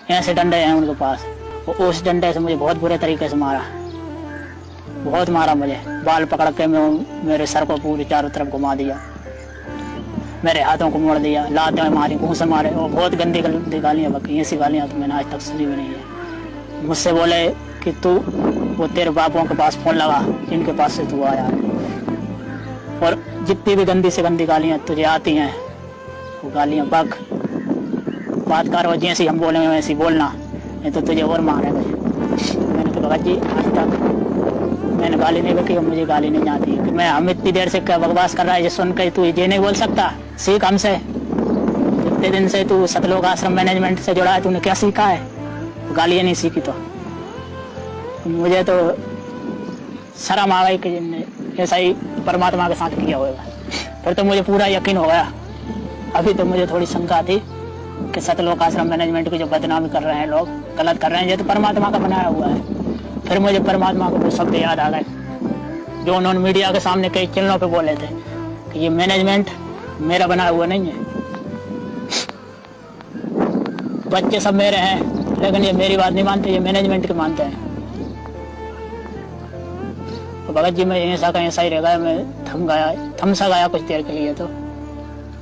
ऐसे डंडे हैं उनके पास। उस डंडे से मुझे बहुत बुरे तरीके से मारा, बहुत मारा मुझे। बाल पकड़ के मेरे सर को पूरी चारों तरफ घुमा दिया, मेरे हाथों को मोड़ दिया, लातें मारी, घूं से मारे और बहुत गंदी गंदी गालियाँ बकी। ऐसी गालियाँ तो मैंने आज तक सुनी भी नहीं है। मुझसे बोले कि तू वो तेरे बापों के पास फोन लगा जिनके पास से तू आया है, और जितनी भी गंदी से गंदी गालियाँ तुझे आती हैं वो गालियाँ बक, बात करो जैसी हम बोलेंगे वैसी बोलना, नहीं तो तुझे और मारेंगे। मैंने तो भगत जी आज तक मैंने गाली नहीं बकी, मुझे गाली नहीं आती है। मैं हम इतनी देर से क्या बकवास कर रहा है ये सुन के तू ये नहीं बोल सकता? सीख हमसे। इतने दिन से तू सतलोक आश्रम मैनेजमेंट से जुड़ा है, तूने क्या सीखा है? गालियाँ नहीं सीखी तो मुझे तो शर्म आ गई कि ऐसा ही परमात्मा के साथ किया होगा। फिर तो मुझे पूरा यकीन हो गया। अभी तो मुझे थोड़ी शंका थी कि सतलोक आश्रम मैनेजमेंट की जो बदनामी कर रहे हैं लोग, गलत कर रहे हैं, ये तो परमात्मा का बनाया हुआ है। फिर मुझे परमात्मा को वो शब्द याद आ गए जो उन्होंने मीडिया के सामने कई चैनलों पे बोले थे कि ये मैनेजमेंट मेरा बनाया हुआ नहीं है, बच्चे सब मेरे हैं, लेकिन ये मेरी बात नहीं मानते, ये मैनेजमेंट की मानते हैं। तो भगत जी मैं ऐसा ही रह गया, मैं थम सा गया कुछ देर के लिए। तो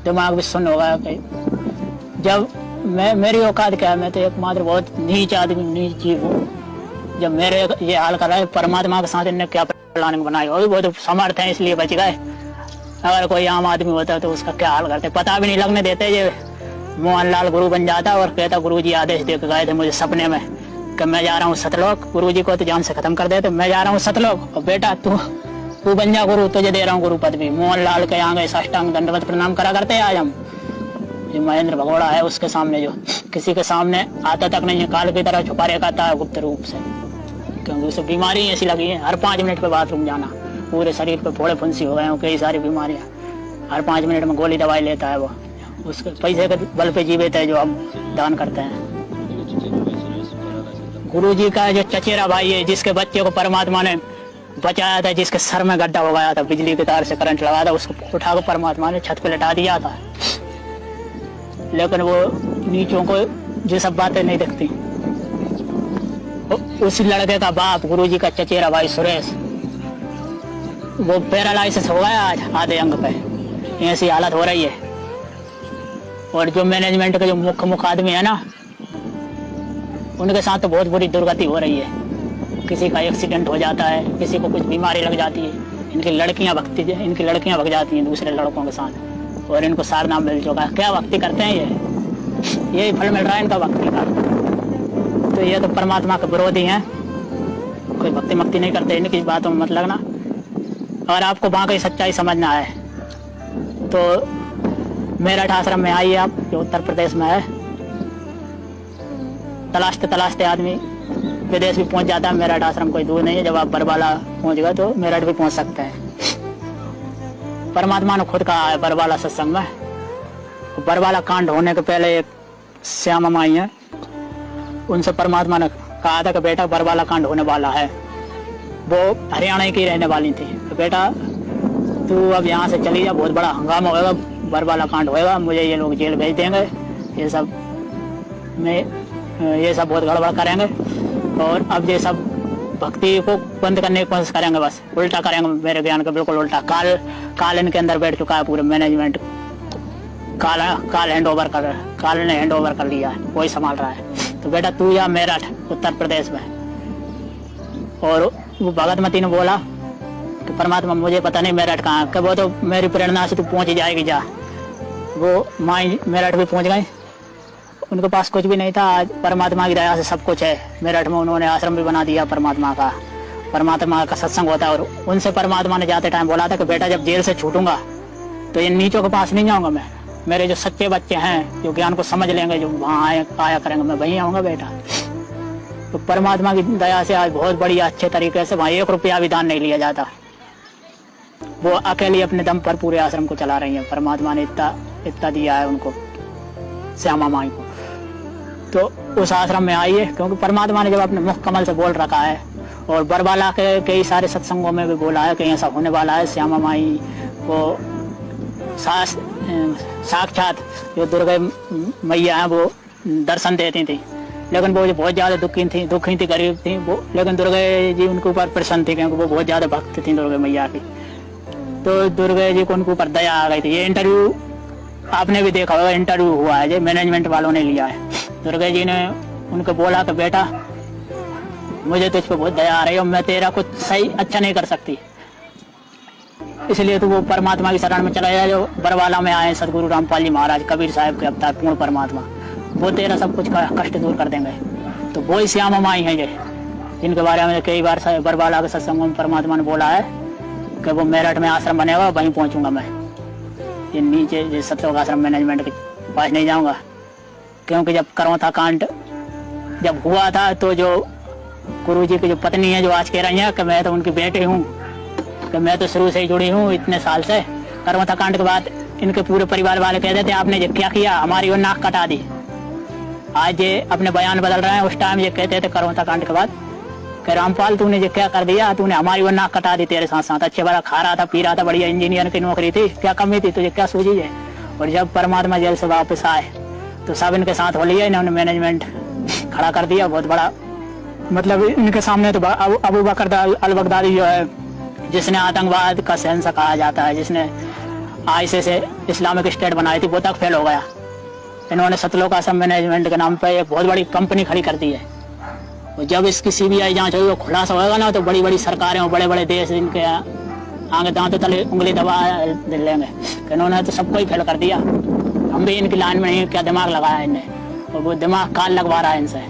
दिमाग भी सुन्न हो गया कि जब मेरी औकात क्या है, मैं तो एकमात्र बहुत नीच आदमी, नीच जीव हूँ। जब मेरे ये हाल कर रहा है, परमात्मा के साथ इनने क्या प्लानिंग बनाई होगी? बहुत समर्थ है इसलिए बच गए। अगर कोई आम आदमी होता तो उसका क्या हाल करते, पता भी नहीं लगने देते। ये मोहनलाल गुरु बन जाता और कहता गुरुजी आदेश दे के गए थे मुझे सपने में कि मैं जा रहा हूँ सतलोक, गुरुजी को तो जान से खत्म कर देते, मैं जा रहा हूँ सतलोक और बेटा तू बन जा गुरु, तुझे दे रहा हूँ गुरु पदवी। मोहनलाल के यहाँ गए, साष्टांग दंडवत प्रणाम करा करते आज हम। जो महेंद्र भगोड़ा है उसके सामने जो किसी के सामने आता तक नहीं है, काल की तरह छुपा रहता है गुप्त रूप से, क्योंकि उसे बीमारी ऐसी लगी है, हर 5 मिनट पे बाथरूम जाना, पूरे शरीर पे फोड़े फुंसी हो गए हैं, कई सारी बीमारियां, हर 5 मिनट में गोली दवाई लेता है वो। उसके पैसे के बल पे जीवित है जो हम दान करते हैं। गुरु जी का जो चचेरा भाई है जिसके बच्चे को परमात्मा ने बचाया था, जिसके सर में गड्ढा हो गया था, बिजली के तार से करंट लगा था, उसको उठाकर परमात्मा ने छत पे लटा दिया था। लेकिन वो नीचों को ये सब बातें नहीं दिखती। उस लड़के का बाप गुरुजी का चचेरा भाई सुरेश, वो पैरालाइसिस हो गया आज आधे अंग पे, ऐसी हालत हो रही है। और जो मैनेजमेंट के जो मुख्य आदमी है ना, उनके साथ तो बहुत बुरी दुर्गति हो रही है। किसी का एक्सीडेंट हो जाता है, किसी को कुछ बीमारी लग जाती है, इनकी लड़कियां भग जाती हैं दूसरे लड़कों के साथ, और इनको सार नाम मिल चुका है। क्या भक्ति करते हैं यही फल मिल रहा है इनका भक्ति का। तो ये तो परमात्मा के विरोधी हैं, कोई भक्ति मक्ति नहीं करते, इनकी बातों में मत लगना। अगर आपको वहाँ की सच्चाई समझना है तो मेरठ आश्रम में आइए आप, जो उत्तर प्रदेश में है। तलाशते तलाशते आदमी विदेश भी पहुंच जाता है। मेरठ आश्रम कोई दूर नहीं है, जब आप बरबाला पहुंच गए तो मेरठ भी पहुंच सकते हैं। परमात्मा ने खुद कहा है बरबाला सत्संग में, बरबाला कांड होने के पहले एक श्यामा माई है, उनसे परमात्मा ने कहा था कि बेटा बरबाला कांड होने वाला है। वो हरियाणा की रहने वाली थी, तो बेटा तू अब यहाँ से चली जा, बहुत बड़ा हंगामा होगा, बरबाला कांड होएगा, मुझे ये लोग जेल भेज देंगे, ये सब बहुत गड़बड़ करेंगे, और अब ये सब भक्ति को बंद करने की कोशिश करेंगे, बस उल्टा करेंगे, मेरे ज्ञान का बिल्कुल उल्टा। काल इनके अंदर बैठ चुका है, पूरे मैनेजमेंट काल ने हैंड ओवर कर लिया है, वही संभाल रहा है। तो बेटा तू या मेरठ उत्तर प्रदेश में। और वो भगतमती ने बोला कि परमात्मा मुझे पता नहीं मेरठ कहाँ है, वो तो मेरी प्रेरणा से तू पहुंच ही जाएगी जा। वो माई मेरठ भी पहुंच गई, उनके पास कुछ भी नहीं था, आज परमात्मा की दया से सब कुछ है। मेरठ में उन्होंने आश्रम भी बना दिया परमात्मा का सत्संग होता है। और उनसे परमात्मा ने जाते टाइम बोला था कि बेटा जब जेल से छूटूंगा तो इन नीचों के पास नहीं जाऊंगा मैं, मेरे जो सच्चे बच्चे हैं जो ज्ञान को समझ लेंगे, जो वहाँ आया करेंगे, मैं वहीं आऊंगा बेटा। तो परमात्मा की दया से आज बहुत बढ़िया अच्छे तरीके से वहाँ 1 रुपया भी दान नहीं लिया जाता। वो अकेले अपने दम पर पूरे आश्रम को चला रही है। परमात्मा ने इतना दिया है उनको, श्यामा माई को। तो उस आश्रम में आइए, क्योंकि परमात्मा ने जब अपने मुख कमल से बोल रखा है, और बरबाला के कई सारे सत्संगों में भी बोला है कि ऐसा होने वाला है। श्यामा माई को साक्षात जो दुर्गा मैया है वो दर्शन देती थी लेकिन वो बहुत ज्यादा दुखी थी, गरीब थी वो, लेकिन दुर्गा जी उनके ऊपर प्रसन्न थी क्योंकि वो बहुत ज्यादा भक्त थी दुर्गा मैया की। तो दुर्गा जी को उनके ऊपर दया आ गई थी। ये इंटरव्यू आपने भी देखा होगा, इंटरव्यू हुआ है, जो मैनेजमेंट वालों ने लिया है। दुर्गा जी ने उनको बोला कि बेटा मुझे तुझ पे बहुत दया आ रही है और मैं तेरा कुछ सही अच्छा नहीं कर सकती, इसलिए तो वो परमात्मा की शरण में चला गया। जो बरवाला में आए सदगुरु रामपाल जी महाराज, कबीर साहब के अवतार, पूर्ण परमात्मा, वो तेरा सब कुछ कष्ट दूर कर देंगे। तो वो ही श्यामा माई है, जिनके बारे में कई बार बरवाला के सत्संगों में परमात्मा ने बोला है कि वो मेरठ में आश्रम बनेगा, वहीं पहुंचूंगा मैं। ये नीचे सत्योग आश्रम मैनेजमेंट के पास नहीं जाऊंगा, क्योंकि जब करौथा कांड जब हुआ था तो जो गुरु जी की जो पत्नी है, जो आज कह रही है कि मैं तो उनकी बेटी हूँ, कि मैं तो शुरू से ही जुड़ी हूँ इतने साल से। करौथा कांड के बाद इनके पूरे परिवार वाले कहते थे आपने ये क्या किया, हमारी वो नाक कटा दी। आज ये अपने बयान बदल रहे हैं, उस टाइम ये कहते थे करौथा कांड के बाद कि रामपाल तूने ये क्या कर दिया, तूने हमारी वो नाक कटा दी तेरे साथ साथ। अच्छे बड़ा खा रहा था, पी रहा था, बढ़िया इंजीनियर की नौकरी थी, क्या कमी थी तुझे, क्या सूझी है। और जब परमात्मा जेल से वापस आए तो सब इनके साथ हो लिया, इन्होंने मैनेजमेंट खड़ा कर दिया बहुत बड़ा। मतलब इनके सामने तो अबू बकर अल बगदादी जो है, जिसने आतंकवाद का शहंशाह कहा जाता है, जिसने आईएसआई से इस्लामिक स्टेट बनाई थी, वो तक फेल हो गया। इन्होंने सतलोक आश्रम मैनेजमेंट के नाम पे एक बहुत बड़ी कंपनी खड़ी कर दी है। और जब इसकी सीबीआई जांच होगी, खुलासा होगा ना, तो बड़ी बड़ी सरकारें और बड़े बड़े देश इनके आगे दांतों तले उंगली दबा लेंगे। इन्होंने तो सबको ही फेल कर दिया। हम भी इनकी लाइन में नहीं, क्या दिमाग लगाया इनने, और वो दिमाग काल लगवा रहा है इनसे।